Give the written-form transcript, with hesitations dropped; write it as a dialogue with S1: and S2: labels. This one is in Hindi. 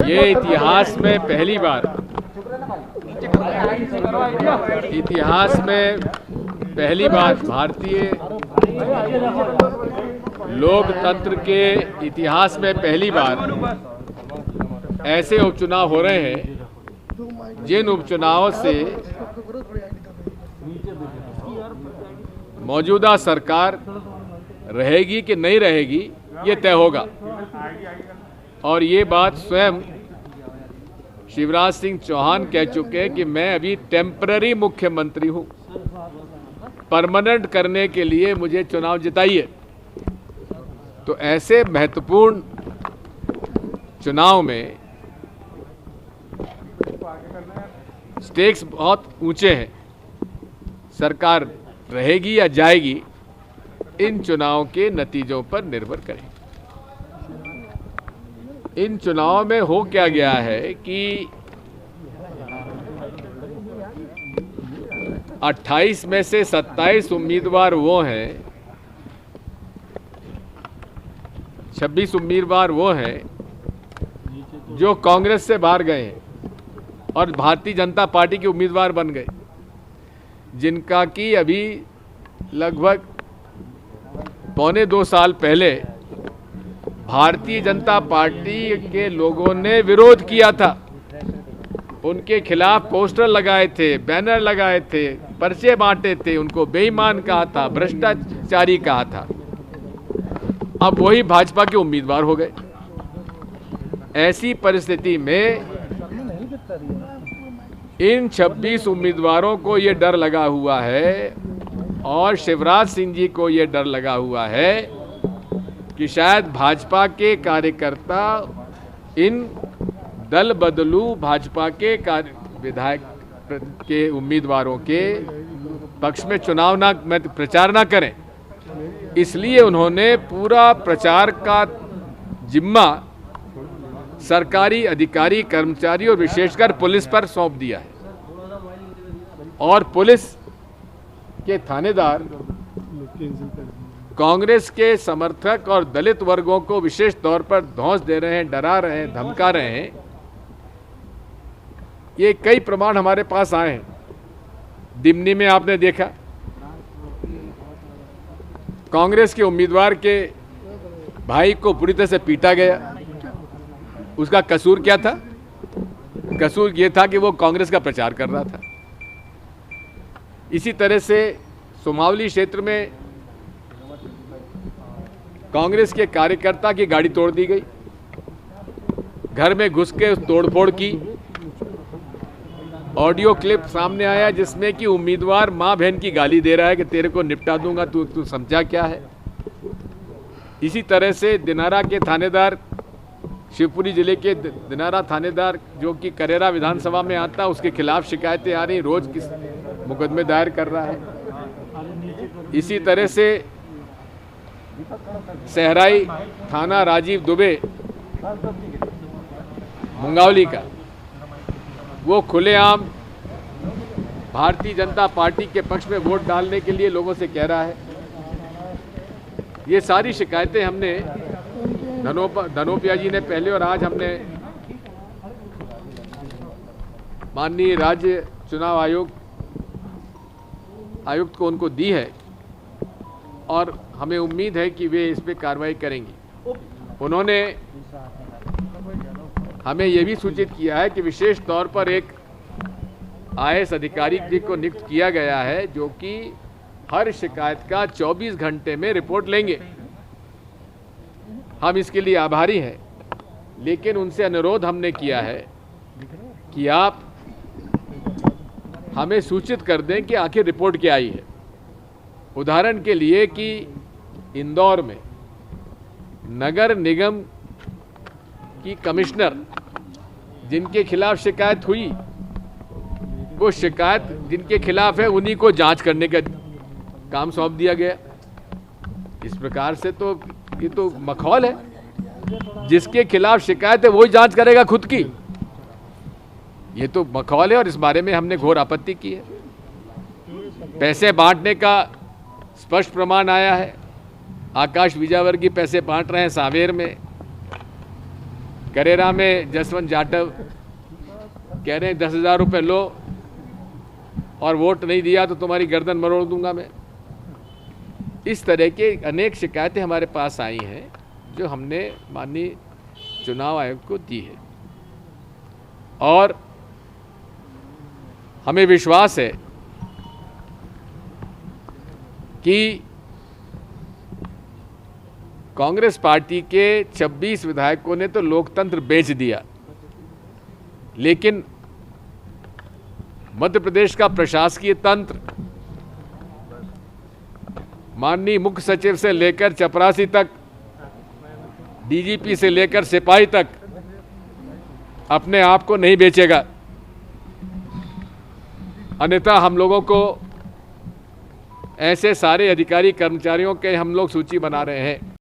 S1: ये इतिहास में पहली बार भारतीय लोकतंत्र के इतिहास में पहली बार ऐसे उपचुनाव हो रहे हैं जिन उपचुनावों से मौजूदा सरकार रहेगी कि नहीं रहेगी ये तय होगा। और ये बात स्वयं शिवराज सिंह चौहान कह चुके हैं कि मैं अभी टेम्पररी मुख्यमंत्री हूं, परमानेंट करने के लिए मुझे चुनाव जिताइए। तो ऐसे महत्वपूर्ण चुनाव में स्टेक्स बहुत ऊंचे हैं। सरकार रहेगी या जाएगी इन चुनाव के नतीजों पर निर्भर करें। इन चुनाव में हो क्या गया है कि 28 में से 27 उम्मीदवार वो हैं, 26 उम्मीदवार वो हैं जो कांग्रेस से बाहर गए हैं और भारतीय जनता पार्टी के उम्मीदवार बन गए, जिनका कि अभी लगभग पौने 2 साल पहले भारतीय जनता पार्टी के लोगों ने विरोध किया था। उनके खिलाफ पोस्टर लगाए थे, बैनर लगाए थे, पर्चे बांटे थे, उनको बेईमान कहा था, भ्रष्टाचारी कहा था। अब वही भाजपा के उम्मीदवार हो गए। ऐसी परिस्थिति में इन 26 उम्मीदवारों को ये डर लगा हुआ है और शिवराज सिंह जी को ये डर लगा हुआ है कि शायद भाजपा के कार्यकर्ता इन दल बदलू भाजपा के विधायक के उम्मीदवारों के पक्ष में प्रचार ना करें। इसलिए उन्होंने पूरा प्रचार का जिम्मा सरकारी अधिकारी, कर्मचारी और विशेषकर पुलिस पर सौंप दिया है। और पुलिस के थानेदार कांग्रेस के समर्थक और दलित वर्गों को विशेष तौर पर धौंस दे रहे हैं, डरा रहे हैं, धमका रहे हैं। ये कई प्रमाण हमारे पास आए हैं। दिमनी में आपने देखा कांग्रेस के उम्मीदवार के भाई को बुरी तरह से पीटा गया। उसका कसूर क्या था? कसूर ये था कि वो कांग्रेस का प्रचार कर रहा था। इसी तरह से सुमावली क्षेत्र में कांग्रेस के कार्यकर्ता की गाड़ी तोड़ दी गई, घर में घुस के तोड़फोड़ की। ऑडियो क्लिप सामने आया जिसमें कि उम्मीदवार मां बहन की गाली दे रहा है कि तेरे को निपटा दूंगा, तू समझा क्या है। इसी तरह से दिनारा के थानेदार, शिवपुरी जिले के दिनारा थानेदार जो कि करेरा विधानसभा में आता है, उसके खिलाफ शिकायतें आ रही, रोज किस मुकदमे दायर कर रहा है। इसी तरह से सहराई थाना राजीव दुबे मुंगावली का, वो खुलेआम भारतीय जनता पार्टी के पक्ष में वोट डालने के लिए लोगों से कह रहा है। ये सारी शिकायतें हमने धनोपिया जी ने पहले और आज हमने माननीय राज्य चुनाव आयुक्त को उनको दी है और हमें उम्मीद है कि वे इस पर कार्रवाई करेंगे। उन्होंने हमें यह भी सूचित किया है कि विशेष तौर पर एक IAS अधिकारी जी को नियुक्त किया गया है जो कि हर शिकायत का 24 घंटे में रिपोर्ट लेंगे। हम इसके लिए आभारी हैं, लेकिन उनसे अनुरोध हमने किया है कि आप हमें सूचित कर दें कि आखिर रिपोर्ट क्या आई है। उदाहरण के लिए कि इंदौर में नगर निगम की कमिश्नर जिनके खिलाफ शिकायत हुई, वो शिकायत जिनके खिलाफ है उन्हीं को जांच करने का काम सौंप दिया गया। इस प्रकार से तो ये तो मखौल है। जिसके खिलाफ शिकायत है वही जांच करेगा खुद की। ये तो मखौल है और इस बारे में हमने घोर आपत्ति की है। पैसे बांटने का स्पष्ट प्रमाण आया है। आकाश विजयवर्गीय पैसे बांट रहे हैं सांवेर में, करेरा में जसवंत जाटव कह रहे हैं 10,000 रुपये लो और वोट नहीं दिया तो तुम्हारी गर्दन मरोड़ दूंगा मैं। इस तरह के अनेक शिकायतें हमारे पास आई हैं जो हमने माननीय चुनाव आयोग को दी है, और हमें विश्वास है कि कांग्रेस पार्टी के 26 विधायकों ने तो लोकतंत्र बेच दिया, लेकिन मध्य प्रदेश का प्रशासकीय तंत्र माननीय मुख्य सचिव से लेकर चपरासी तक, डीजीपी से लेकर सिपाही तक अपने आप को नहीं बेचेगा। अन्यथा हम लोगों को ऐसे सारे अधिकारी कर्मचारियों के हम लोग सूची बना रहे हैं